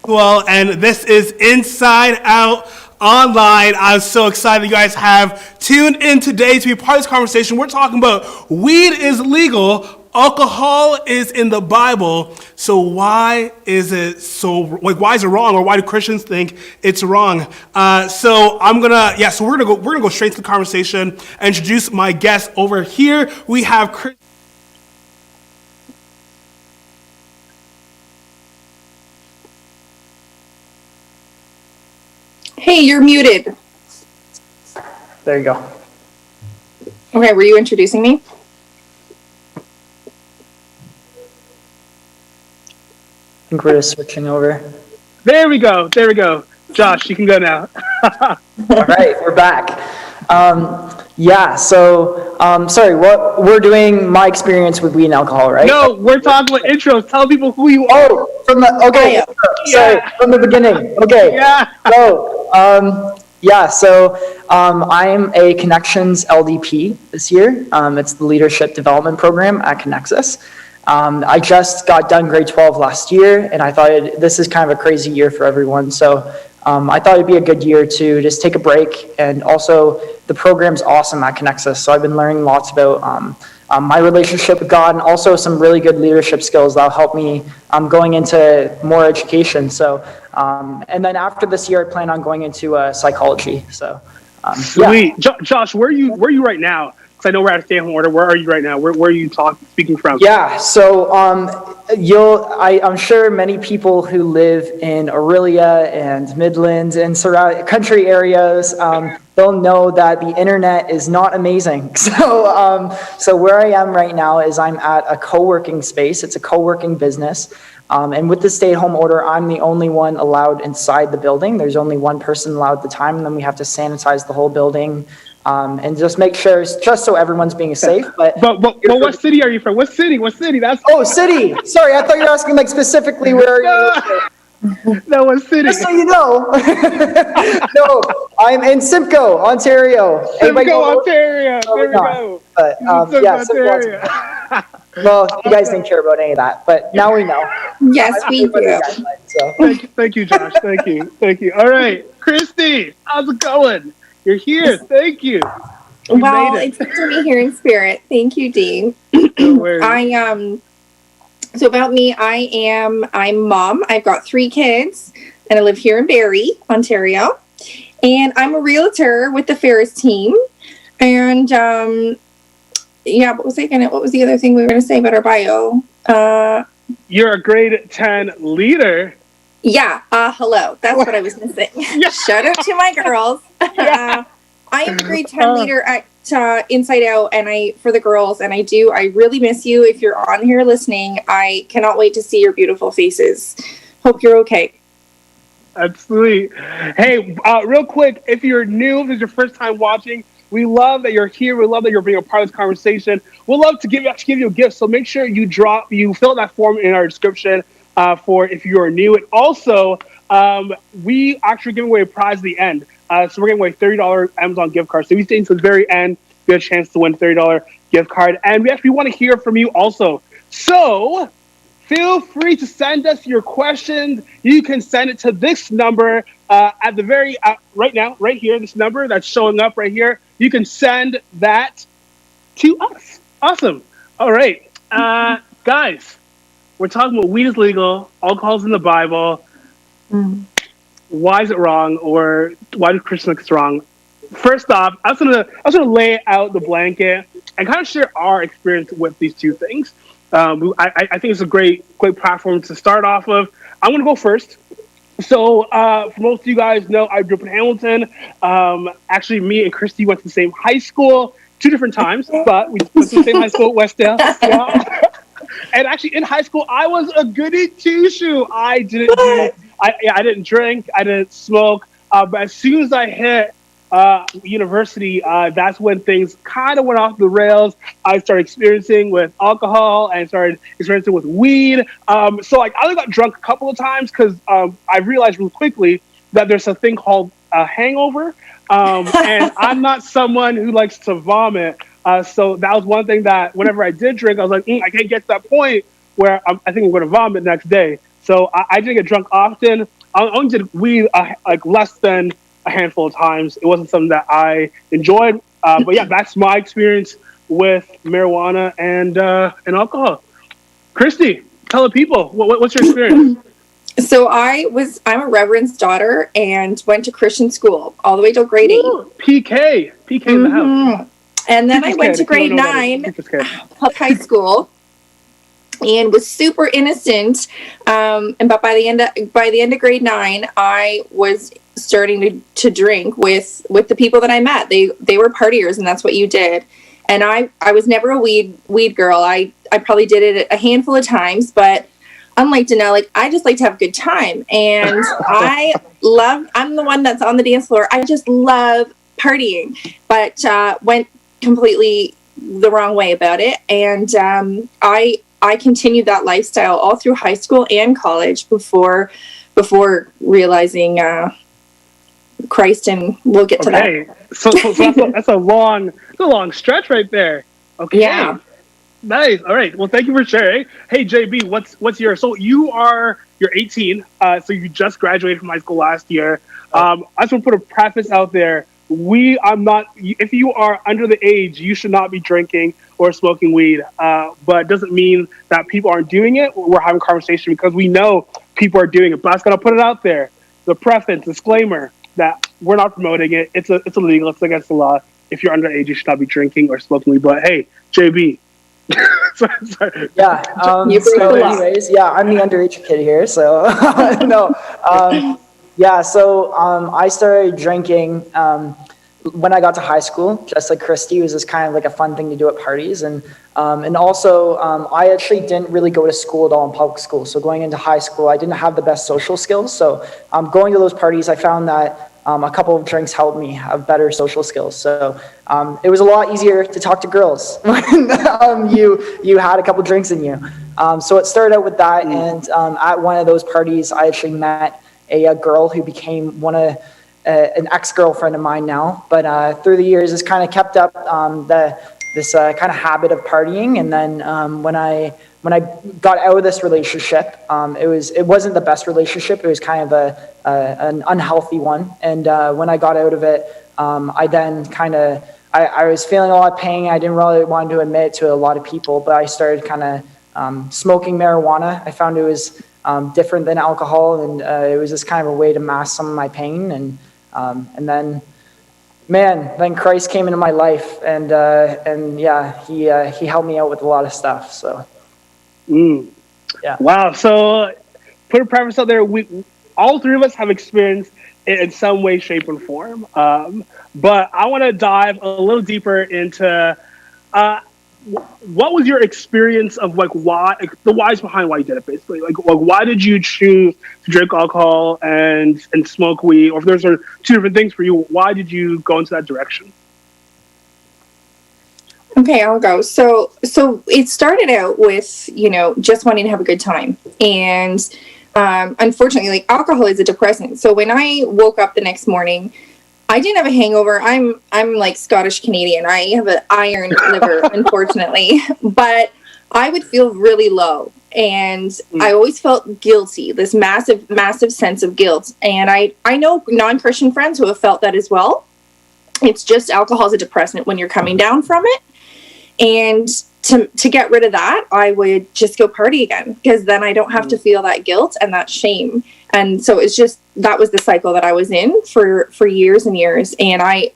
Well, and this is Inside Out Online. I'm so excited you guys have tuned in today to be part of this conversation. We're talking about weed is legal, alcohol is in the Bible. So why is it so, like, why is it wrong, or why do Christians think it's wrong? So we're gonna go straight to the conversation and introduce my guest over here. We have Christy. Hey, you're muted. There you go. Okay, were you introducing me? I think we're just switching over. There we go. Josh, you can go now. All right, we're back. Sorry, what we're doing, my experience with weed and alcohol, right? No, we're talking about intros. Tell people who you are. Oh, from the beginning. Okay. Yeah. I'm a Connections LDP this year. It's the Leadership Development Program at Connexus. I just got done grade 12 last year, and I thought this is kind of a crazy year for everyone. So I thought it'd be a good year to just take a break. And also, the program's awesome at Connexus. So I've been learning lots about my relationship with God, and also some really good leadership skills that'll help me going into more education. So, and then after this year, I plan on going into psychology. So, Sweet. Yeah. Josh, where are you right now? Because I know we're at a stay-at-home order. Where are you right now? Where are you speaking from? Yeah, so I'm sure many people who live in Aurelia and Midlands and surrounding country areas, they'll know that the internet is not amazing. So where I am right now is I'm at a co-working space. It's a co-working business. And with the stay-at-home order, I'm the only one allowed inside the building. There's only one person allowed at the time, and then we have to sanitize the whole building. And just make sure, just so everyone's being safe. But what city are you from? What city? That's city. Sorry, I thought you were asking like specifically where are you? No, what city? Just so you know. No, I'm in Simcoe, Ontario. Ontario. There we go. But Ontario. Well, you guys didn't care about any of that, but now we know. Yes, we do. Thank you, Josh. Thank you. All right, Christy, how's it going? You're here. Thank you. Well, it's good to be here in spirit. Thank you, Dean. So about me, I'm mom. I've got 3 kids, and I live here in Barrie, Ontario. And I'm a realtor with the Ferris team. And what was the other thing we were gonna say about our bio? You're a grade 10 leader. Yeah, hello. That's what I was missing. Yeah. Shout out to my girls. I am a grade 10 leader at Inside Out, and for the girls, and I really miss you. If you're on here listening, I cannot wait to see your beautiful faces. Hope you're okay. Absolutely. Hey, real quick, if you're new, if this is your first time watching, we love that you're here. We love that you're being a part of this conversation. We'll love to give you a gift, so make sure you fill out that form in our description. For if you are new. And also, we actually giving away a prize at the end. So we're giving away a $30 Amazon gift card. So if you stay until the very end, you have a chance to win a $30 gift card. And we actually want to hear from you also. So feel free to send us your questions. You can send it to this number at the very, right now, right here, this number that's showing up right here. You can send that to us. Awesome. All right. Guys. We're talking about weed is legal, alcohol's in the Bible. Why is it wrong, or why do Christians think it's wrong? First off, I was gonna lay out the blanket and kind of share our experience with these two things. I think it's a great platform to start off of. I'm gonna go first. So, for most of you guys know, I grew up in Hamilton. Actually, me and Christy went to the same high school, 2 different times, but we went to the same high school at Westdale. Yeah. And actually, in high school, I was a goody two-shoe. I didn't drink, I didn't smoke. But as soon as I hit university, that's when things kind of went off the rails. I started experiencing with alcohol and started experiencing with weed. So I only got drunk a couple of times because I realized real quickly that there's a thing called a hangover. And I'm not someone who likes to vomit. So that was one thing that whenever I did drink, I was like, I can't get to that point where I think I'm going to vomit the next day. So I didn't get drunk often. I only did weed like less than a handful of times. It wasn't something that I enjoyed. But yeah, that's my experience with marijuana and alcohol. Christy, tell the people what's your experience. So I'm a reverend's daughter and went to Christian school all the way till grade 8. PK in the house. And then I went to grade 9, public high school, and was super innocent. But by the end of grade 9, I was starting to drink with the people that I met. They were partiers, and that's what you did. And I was never a weed girl. I probably did it a handful of times, but unlike Deniel, like, I just like to have a good time. And I'm the one that's on the dance floor. I just love partying, but went completely the wrong way about it. And I continued that lifestyle all through high school and college before realizing Christ, and we'll get to that. So that's a long stretch right there. Okay. Yeah. Nice. All right. Well, thank you for sharing. Hey, JB, what's your? So you're 18. So you just graduated from high school last year. I just want to put a preface out there. I'm not. If you are under the age, you should not be drinking or smoking weed. But it doesn't mean that people aren't doing it. We're having a conversation because we know people are doing it. But I was gonna put it out there. The preface, disclaimer that we're not promoting it. It's illegal. It's against the law. If you're underage, you should not be drinking or smoking weed. But hey, JB. Sorry. Yeah. So anyways, yeah, I'm the underage kid here. So no. Yeah. So I started drinking when I got to high school. Just like Christy, it was just kind of like a fun thing to do at parties, and also I actually didn't really go to school at all in public school. So going into high school, I didn't have the best social skills. So going to those parties, I found that a couple of drinks helped me have better social skills. So it was a lot easier to talk to girls when you had a couple drinks in you. So it started out with that, and at one of those parties, I actually met a girl who became an ex-girlfriend of mine now. But through the years, it's kind of kept up this kind of habit of partying. And then when I got out of this relationship, it wasn't the best relationship. It was kind of an unhealthy one. And when I got out of it, I then I was feeling a lot of pain. I didn't really want to admit it to a lot of people, but I started kind of smoking marijuana. I found it was different than alcohol, and it was just kind of a way to mask some of my pain. And then Christ came into my life, and yeah, he helped me out with a lot of stuff. So. Yeah. Wow. So put a preface out there. All three of us have experienced it in some way, shape, or form. But I want to dive a little deeper into what was your experience of the whys behind why you did it, basically. Like why did you choose to drink alcohol and smoke weed? Or if those are two different things for you, why did you go into that direction? Okay, I'll go. So it started out with, just wanting to have a good time. And unfortunately, like, alcohol is a depressant. So when I woke up the next morning, I didn't have a hangover. I'm like Scottish Canadian. I have an iron liver, unfortunately. But I would feel really low. And I always felt guilty, this massive, massive sense of guilt. And I know non-Christian friends who have felt that as well. It's just alcohol is a depressant when you're coming down from it. And to get rid of that, I would just go party again, because then I don't have to feel that guilt and that shame. And so it's just, that was the cycle that I was in for years and years. And I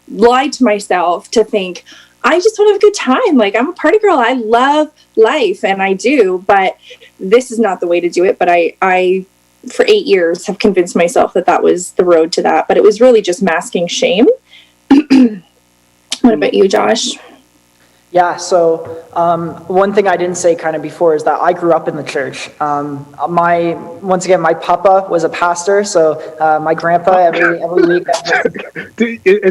lied to myself to think, I just want to have a good time. Like, I'm a party girl. I love life, and I do, but this is not the way to do it. But I for 8 years have convinced myself that was the road to that. But it was really just masking shame. What about you, Josh? Yeah, so one thing I didn't say kind of before is that I grew up in the church. Once again, my papa was a pastor, so my grandpa every week.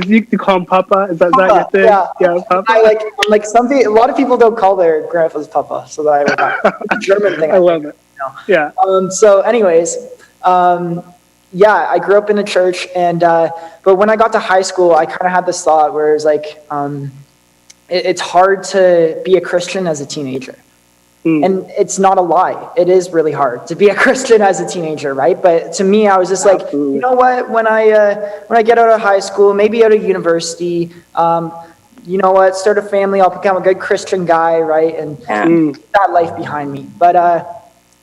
You call him papa? Is that your thing? Yeah, papa. A lot of people don't call their grandpas papa, so that I a German thing. I love it. Yeah. So, anyways, yeah, I grew up in the church, and but when I got to high school, I kind of had this thought where it was like, it's hard to be a Christian as a teenager. And it's not a lie. It is really hard to be a Christian as a teenager, right? But to me, I was just like, you know what? When I get out of high school, maybe out of university, you know what? Start a family. I'll become a good Christian guy, right? And leave that life behind me. But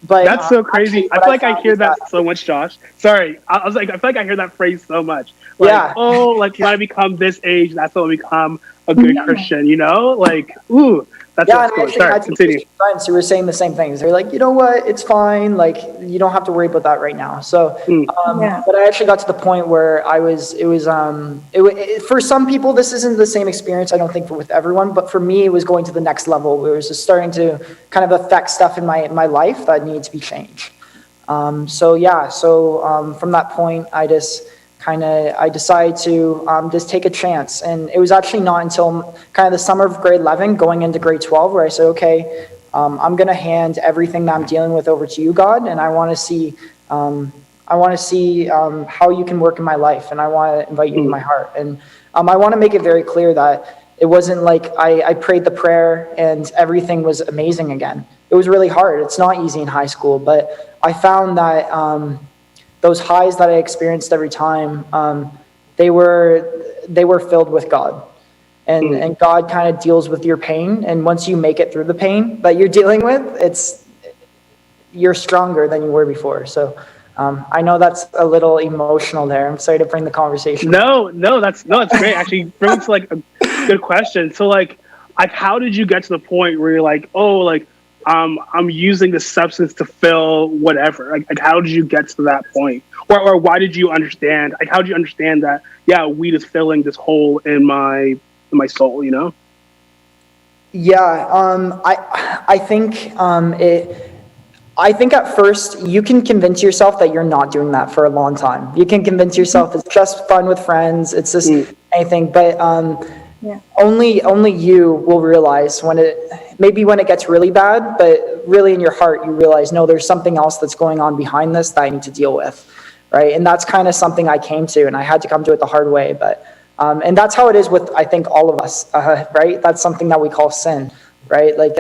that's so crazy. I feel like I hear that so much, Josh. Sorry, I was like, I feel like I hear that phrase so much. Like, oh, like when I become this age, that's when I become a good Christian. You know, like, ooh. That's cool. Sorry, continue. Friends who were saying the same things. They're like, you know what? It's fine. Like, you don't have to worry about that right now. So, but I actually got to the point where for some people, this isn't the same experience. I don't think with everyone, but for me, it was going to the next level. It was just starting to kind of affect stuff in my life that needed to be changed. From that point, I decided to just take a chance. And it was actually not until kind of the summer of grade 11 going into grade 12 where I said, okay, I'm going to hand everything that I'm dealing with over to you, God, and I want to see how you can work in my life, and I want to invite you into my heart. And I want to make it very clear that it wasn't like I prayed the prayer and everything was amazing again. It was really hard. It's not easy in high school, but I found that those highs that I experienced every time, they were filled with God. And God kind of deals with your pain. And once you make it through the pain that you're dealing with, you're stronger than you were before. So I know that's a little emotional there. I'm sorry to bring the conversation. No, that's great. Actually, brings like a good question. So like how did you get to the point where you're like, oh, like, I'm using the substance to fill whatever. Like how did you get to that point? Or why did you understand? Like, how did you understand that? Yeah, weed is filling this hole in my soul. You know? Yeah. I think I think at first you can convince yourself that you're not doing that for a long time. You can convince yourself it's just fun with friends. It's just anything, but only you will realize when it gets really bad, but really in your heart you realize, no, there's something else that's going on behind this that I need to deal with, right? And that's kind of something I came to, and I had to come to it the hard way. But and that's how it is with, I think, all of us, right? That's something that we call sin, right? Like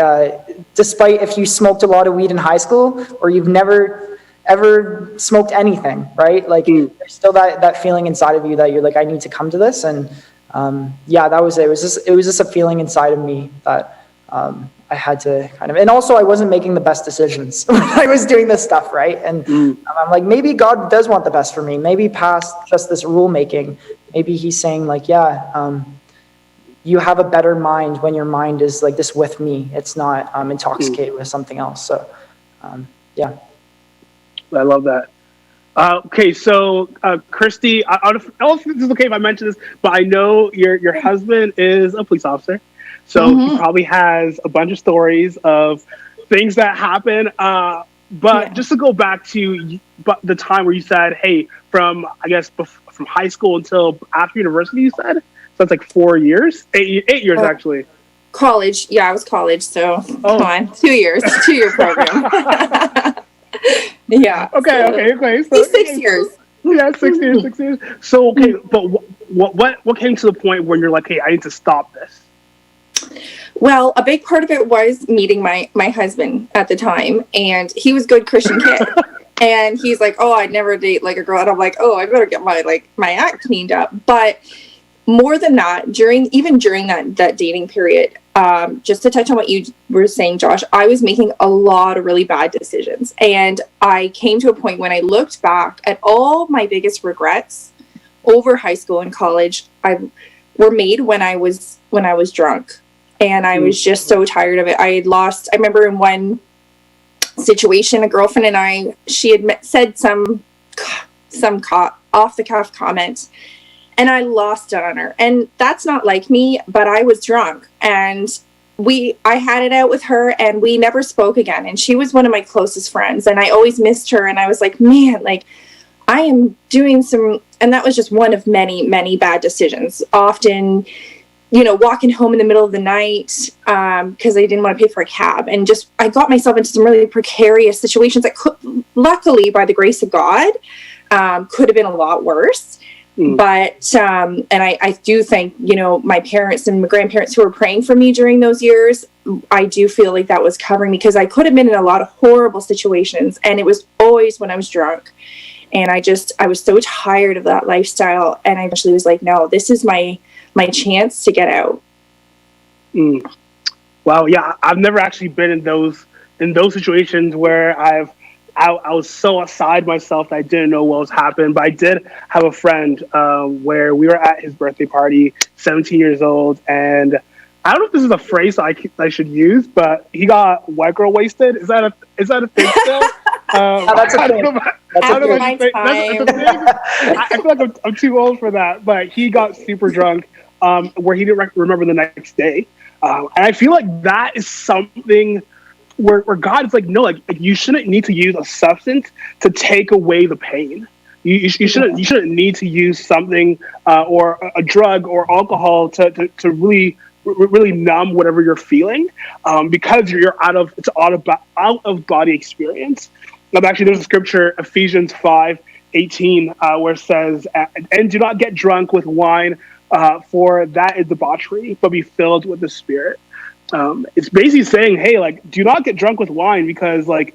despite if you smoked a lot of weed in high school or you've never ever smoked anything, right? Like there's still that feeling inside of you that you're like, I need to come to this. And that was it. It was just a feeling inside of me that I had to kind of, and also I wasn't making the best decisions when I was doing this stuff, right? And I'm like, maybe God does want the best for me. Maybe past just this rule making, maybe he's saying like, you have a better mind when your mind is like this with me. It's not intoxicated with something else. So, I love that. Okay, so Christy, I don't know if this is okay if I mention this, but I know your husband is a police officer, so he probably has a bunch of stories of things that happen. But just to go back to the time where you said, hey, from high school until after university, you said? So it's like 4 years? 8 years, actually. College. Yeah, I was college, so come on. 2 years. 2-year program. Yeah. Okay. So, 6 years. Yeah, 6 years. 6 years. So, okay, but what came to the point where you're like, hey, I need to stop this? Well, a big part of it was meeting my husband at the time, and he was a good Christian kid. And he's like, oh, I'd never date like a girl. And I'm like, oh, I better get my act cleaned up. But more than that, during that dating period, just to touch on what you were saying, Josh, I was making a lot of really bad decisions. And I came to a point when I looked back at all my biggest regrets over high school and college, were made when I was drunk. And I was just so tired of it. I remember in one situation, a girlfriend and I, she had said some off the cuff comment, and I lost it on her. And that's not like me, but I was drunk, and I had it out with her, and we never spoke again. And she was one of my closest friends, and I always missed her. And I was like, man, like I am doing and that was just one of many, many bad decisions. Often, walking home in the middle of the night because I didn't want to pay for a cab. And I got myself into some really precarious situations that luckily, by the grace of God, could have been a lot worse. But and I do thank, you know, my parents and my grandparents who were praying for me during those years. I do feel like that was covering me, because I could have been in a lot of horrible situations, and it was always when I was drunk. And I was so tired of that lifestyle, and I eventually was like, no, this is my chance to get out. Wow, yeah, I've never actually been in those situations where I was so outside myself that I didn't know what was happening. But I did have a friend where we were at his birthday party, 17 years old, and I don't know if this is a phrase I should use, but he got white girl wasted. Is that a thing still? That's a thing. I feel like I'm too old for that, but he got super drunk where he didn't remember the next day. And I feel like that is something where God is like, no, like you shouldn't need to use a substance to take away the pain. You shouldn't need to use something or a drug or alcohol to really numb whatever you're feeling, because you're out of body experience. Actually, there's a scripture, Ephesians 5:18, where it says, "And do not get drunk with wine, for that is debauchery, but be filled with the Spirit." It's basically saying, hey, like, do not get drunk with wine, because like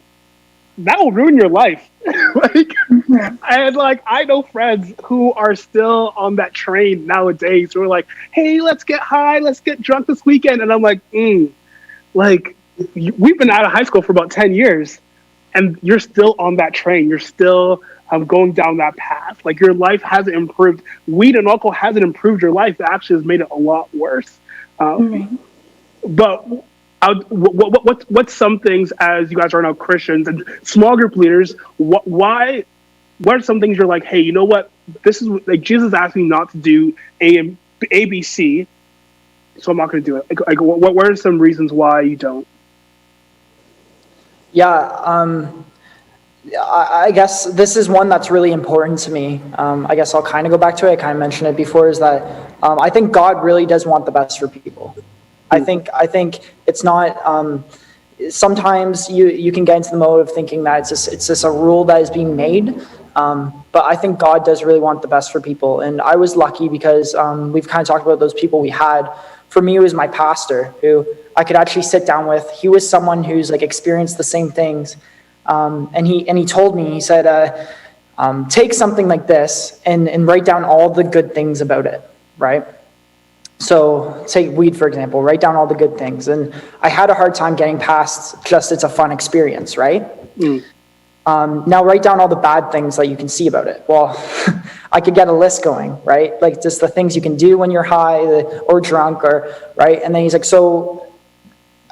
that will ruin your life. And like, I know friends who are still on that train nowadays who are like, hey, let's get high, let's get drunk this weekend. And I'm like, like, we've been out of high school for about 10 years and you're still on that train. You're still going down that path. Like, your life hasn't improved. Weed and alcohol hasn't improved your life. It actually has made it a lot worse. But what's some things, as you guys are now Christians and small group leaders, what are some things you're like, hey, you know what? This is like, Jesus asked me not to do A, B, C, so I'm not going to do it. Like, what are some reasons why you don't? Yeah, I guess this is one that's really important to me. I guess I'll kind of go back to it. I kind of mentioned it before, is that I think God really does want the best for people. I think it's not, sometimes you can get into the mode of thinking that it's just a rule that is being made. But I think God does really want the best for people. And I was lucky because we've kind of talked about those people we had. For me, it was my pastor, who I could actually sit down with. He was someone who's like experienced the same things. And he told me, he said, take something like this and write down all the good things about it, right? So take weed, for example, write down all the good things. And I had a hard time getting past just it's a fun experience, right? Now write down all the bad things that you can see about it. Well, I could get a list going, right? Like just the things you can do when you're high or drunk, or right? And then he's like, so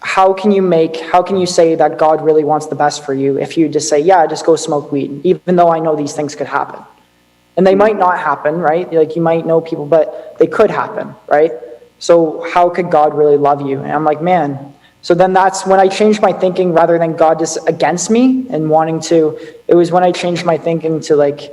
how can you say that God really wants the best for you if you just say, yeah, just go smoke weed, even though I know these things could happen? And they might not happen, right? Like, you might know people, but they could happen, right? So how could God really love you? And I'm like, man. So then that's when I changed my thinking, rather than God just against me and wanting to, it was when I changed my thinking to like,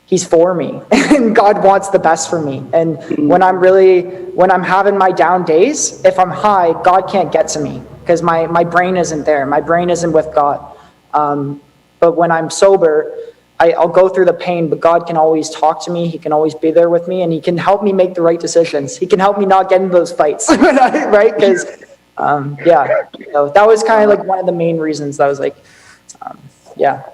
he's for me and God wants the best for me. And when I'm having my down days, if I'm high, God can't get to me because my brain isn't there. My brain isn't with God. But when I'm sober, I'll go through the pain, but God can always talk to me. He can always be there with me, and he can help me make the right decisions. He can help me not get into those fights, right? Because, that was kind of like one of the main reasons that I was like, yeah.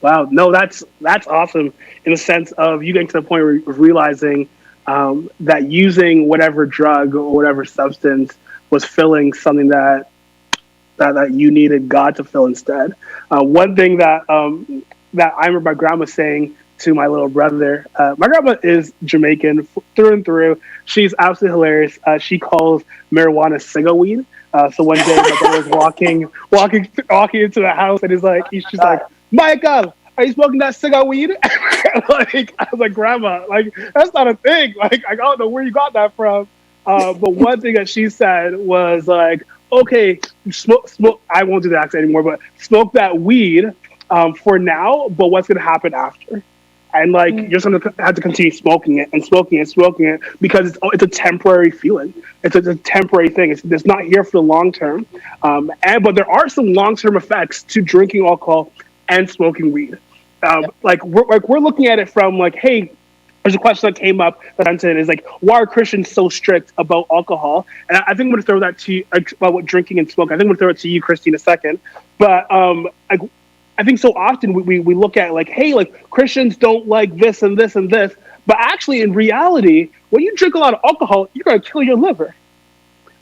Wow, no, that's awesome in the sense of you getting to the point where you're realizing that using whatever drug or whatever substance was filling something that you needed God to fill instead. One thing that I remember my grandma saying to my little brother, my grandma is Jamaican through and through. She's absolutely hilarious. She calls marijuana cigar weed. So one day my brother was walking into the house, and she's like, Michael, are you smoking that cigar weed? Like, I was like, Grandma, like, that's not a thing. Like, I don't know where you got that from. But one thing that she said was like, okay, smoke. I won't do the accent anymore, but smoke that weed for now. But what's going to happen after? And like, you're just going to have to continue smoking it because it's a temporary feeling. It's a temporary thing. It's not here for the long term. But there are some long term effects to drinking alcohol and smoking weed. We're looking at it from like, hey, there's a question that came up that I sent is like, why are Christians so strict about alcohol? And I think I'm going to throw that to you about what drinking and smoking. I think I'm going to throw it to you, Christy, in a second. But I think so often we look at like, hey, like Christians don't like this and this and this. But actually, in reality, when you drink a lot of alcohol, you're going to kill your liver.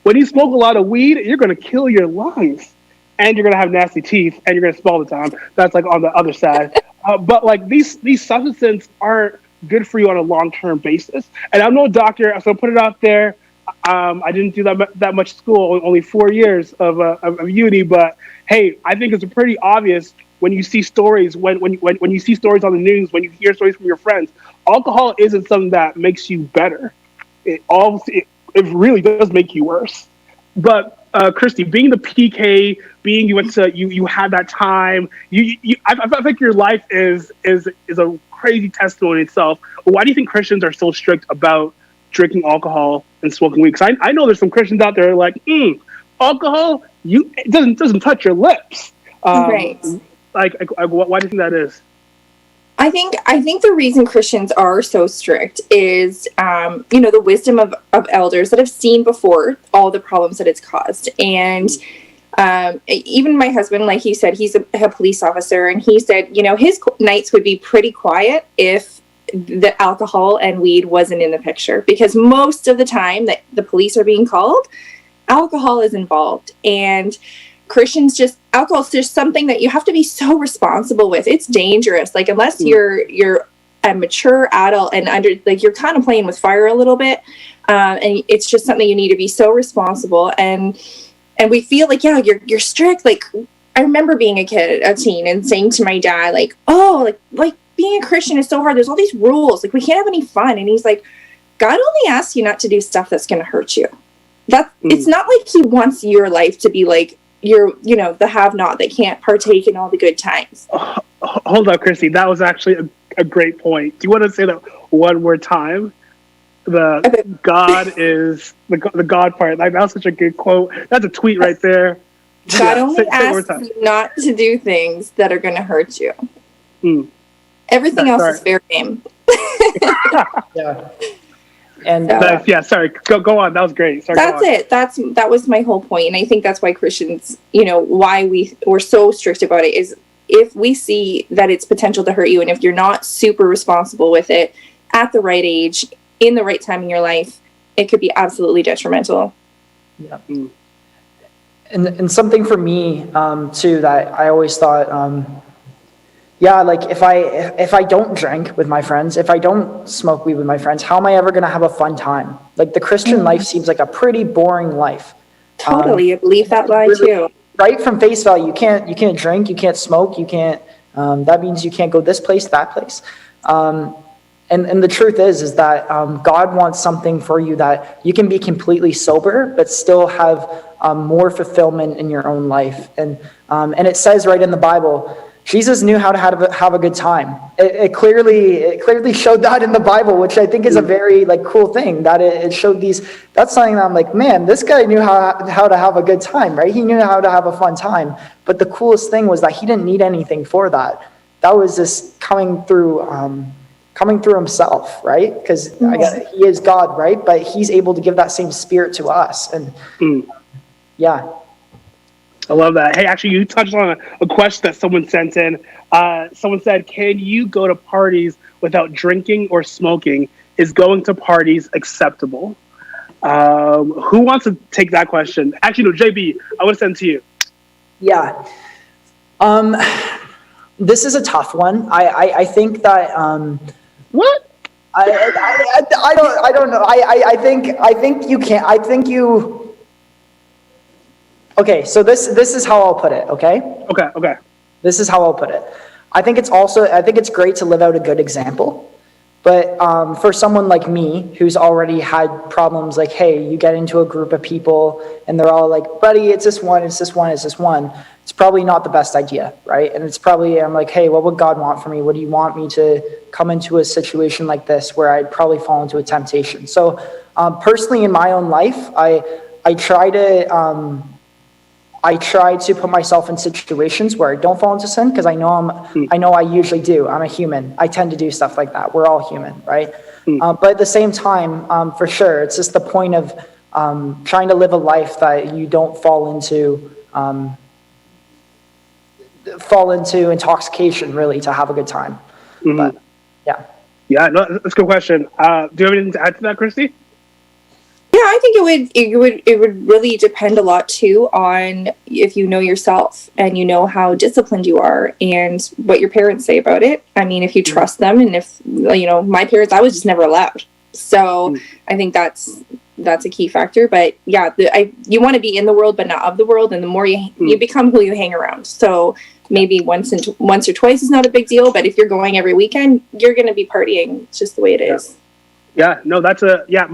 When you smoke a lot of weed, you're going to kill your lungs. And you're going to have nasty teeth, and you're going to smell all the time. That's like on the other side. But like these substances aren't good for you on a long-term basis. And I'm no doctor, so I'll put it out there. I didn't do that much school, only 4 years of uni. But hey, I think it's pretty obvious when you see stories, when you see stories on the news, when you hear stories from your friends. Alcohol isn't something that makes you better. It really does make you worse. But Christy, being the PK, being you had that time. I think your life is a crazy testimony itself. But why do you think Christians are so strict about drinking alcohol and smoking weed? Because I know there's some Christians out there like, alcohol, it doesn't touch your lips. Right. Like, why do you think that is? I think the reason Christians are so strict is, the wisdom of elders that have seen before all the problems that it's caused. And even my husband, like he said, he's a police officer, and he said, his nights would be pretty quiet if the alcohol and weed wasn't in the picture, because most of the time that the police are being called, alcohol is involved. And Christians alcohol is just something that you have to be so responsible with. It's dangerous. Like, unless you're a mature adult and you're kind of playing with fire a little bit. And it's just something you need to be so responsible. And we feel like, yeah, you're strict. Like, I remember being a teen and saying to my dad, like, oh, like being a Christian is so hard. There's all these rules. Like, we can't have any fun. And he's like, God only asks you not to do stuff that's going to hurt you. It's not like he wants your life to be like, you're, the have-not that can't partake in all the good times. Hold on, Christy. That was actually a great point. Do you want to say that one more time? The God is the God part. Like, that was such a good quote. That's a tweet right there. God only asks you not to do things that are going to hurt you. Everything else is fair game. Yeah. And sorry. Go on. That was great. Sorry, that's it. That was my whole point. And I think that's why Christians, why we're so strict about it is if we see that it's potential to hurt you, and if you're not super responsible with it at the right age, in the right time in your life, it could be absolutely detrimental. Yeah. And something for me too that I always thought, like if I don't drink with my friends, if I don't smoke weed with my friends, how am I ever going to have a fun time? Like, the Christian life seems like a pretty boring life. Totally, I believe that line too. Right from face value, you can't drink, you can't smoke, you can't. That means you can't go this place, that place. And the truth is that God wants something for you that you can be completely sober, but still have more fulfillment in your own life. And it says right in the Bible, Jesus knew how to have a good time. It clearly showed that in the Bible, which I think is a very cool thing, that it showed these. That's something that I'm like, man, this guy knew how to have a good time, right? He knew how to have a fun time. But the coolest thing was that he didn't need anything for that. That was just coming through himself, right? Because he is God, right? But he's able to give that same spirit to us. And yeah. I love that. Hey, actually, you touched on a question that someone sent in. Someone said, can you go to parties without drinking or smoking? Is going to parties acceptable? Who wants to take that question? Actually, no, JB, I want to send it to you. Yeah. This is a tough one. I think that... What? I don't know. I think you can't. I think you... Okay, so this is how I'll put it, okay? Okay. This is how I'll put it. I think it's great to live out a good example. But for someone like me, who's already had problems like, hey, you get into a group of people and they're all like, buddy, it's this one. It's probably not the best idea, right? And it's probably, I'm like, hey, what would God want for me? What do you want me to come into a situation like this where I'd probably fall into a temptation? So personally in my own life, I try to... I try to put myself in situations where I don't fall into sin because I know I usually do. I'm a human. I tend to do stuff like that. We're all human, right? But at the same time, for sure, it's just the point of trying to live a life that you don't fall into intoxication, really, to have a good time. But yeah. Yeah, no, that's a good question. Do you have anything to add to that, Christy? Yeah, I think it would really depend a lot too on if you know yourself and you know how disciplined you are and what your parents say about it. I mean, if you trust them, and if my parents, I was just never allowed. So I think that's a key factor. But yeah, you want to be in the world but not of the world, and the more you become who you hang around. So maybe once or twice is not a big deal, but if you're going every weekend, you're going to be partying. It's just the way it is. Yeah, no, my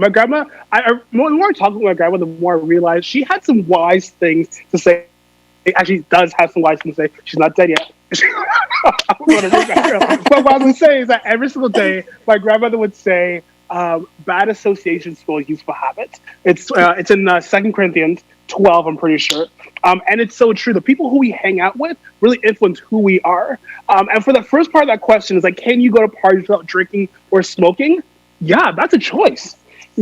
grandma, the more I talk with my grandma, the more I realize she had some wise things to say. Actually does have some wise things to say. She's not dead yet. But what I was saying is that every single day, my grandmother would say, bad associations spoil useful habits. It's in 2 Corinthians 12, I'm pretty sure. And it's so true. The people who we hang out with really influence who we are. And for the first part of that question is like, can you go to parties without drinking or smoking? Yeah, that's a choice.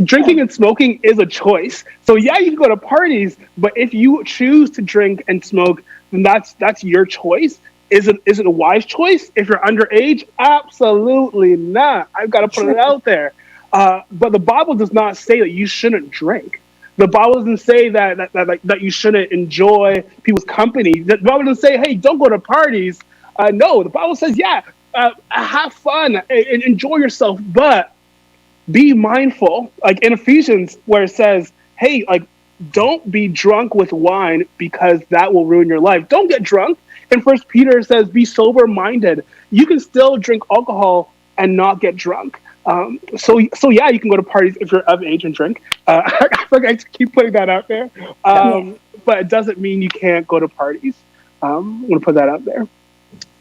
Drinking and smoking is a choice. So yeah, you can go to parties, but if you choose to drink and smoke, then that's your choice. Is it a wise choice? If you're underage, absolutely not. I've got to put it out there. But the Bible does not say that you shouldn't drink. The Bible doesn't say that you shouldn't enjoy people's company. The Bible doesn't say, hey, don't go to parties. No, the Bible says, have fun and enjoy yourself, but be mindful, like in Ephesians, where it says, hey, like, don't be drunk with wine because that will ruin your life. Don't get drunk. In 1 Peter, it says, be sober-minded. You can still drink alcohol and not get drunk. So yeah, you can go to parties if you're of age and drink. I feel like I keep putting that out there. But it doesn't mean you can't go to parties. I'm going to put that out there.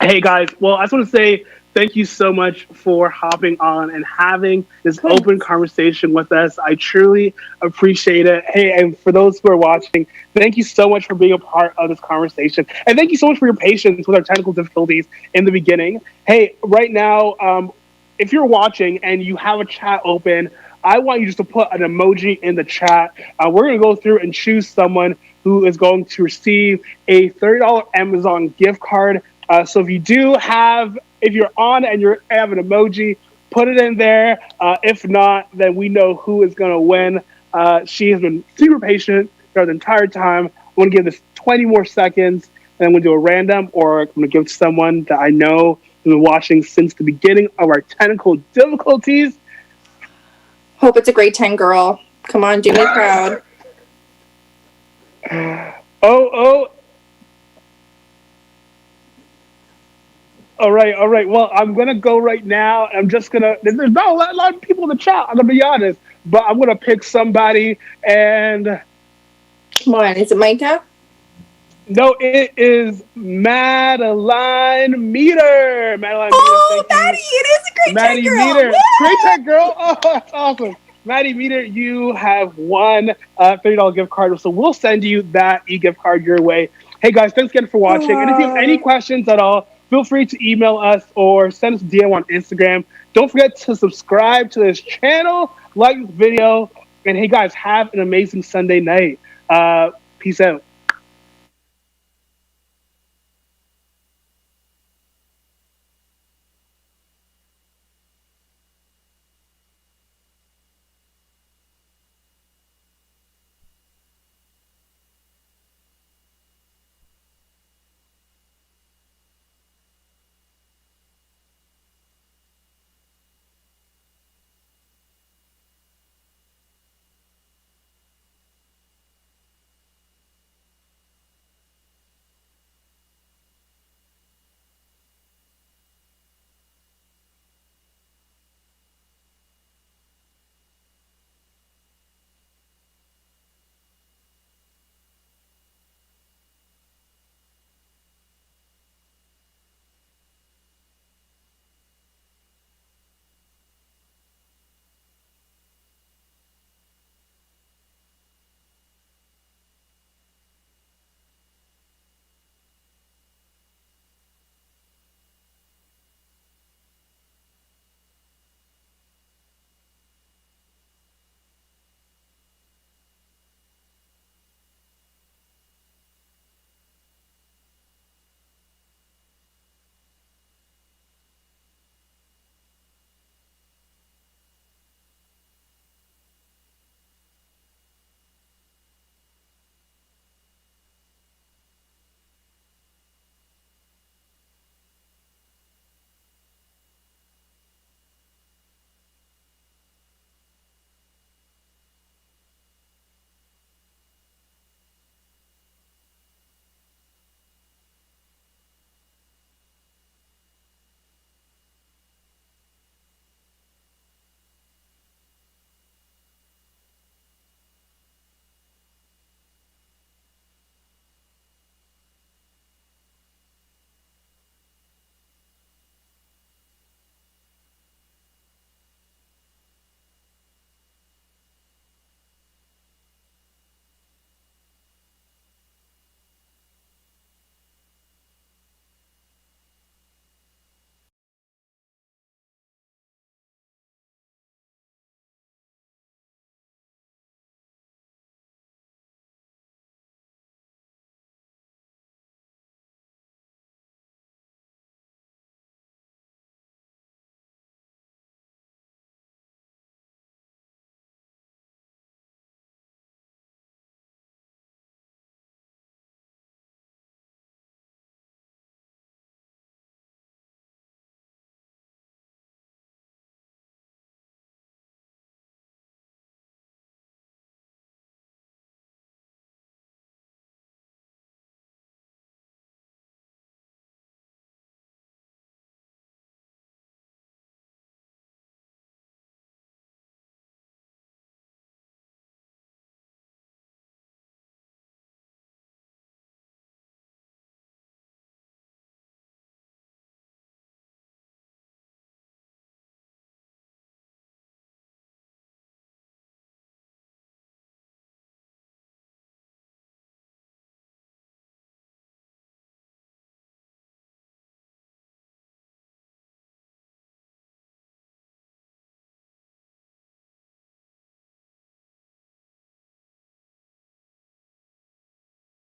Hey, guys. Well, I just want to say thank you so much for hopping on and having this open conversation with us. I truly appreciate it. Hey, and for those who are watching, thank you so much for being a part of this conversation. And thank you so much for your patience with our technical difficulties in the beginning. Hey, right now, if you're watching and you have a chat open, I want you just to put an emoji in the chat. We're going to go through and choose someone who is going to receive a $30 Amazon gift card. So if you're on and you have an emoji, put it in there. If not, then we know who is going to win. She has been super patient throughout the entire time. I'm going to give this 20 more seconds, and I'm going to do a random, or I'm going to give to someone that I know has been watching since the beginning of our technical difficulties. Hope it's a grade 10 girl. Come on, do me proud. Oh. All right. Well, I'm going to go right now. I'm just going to... There's not a lot of people in the chat, I'm going to be honest. But I'm going to pick somebody and... Come on, is it Micah? No, it is Madeline Meter. Oh, Maddie, it is a great Maddie girl. Meter. Woo! Great tech girl. Oh, that's awesome. Maddie Meter, you have won a $30 gift card. So we'll send you that e-gift card your way. Hey, guys, thanks again for watching. And if you have any questions at all, feel free to email us or send us a DM on Instagram. Don't forget to subscribe to this channel, like this video. And hey, guys, have an amazing Sunday night. Peace out.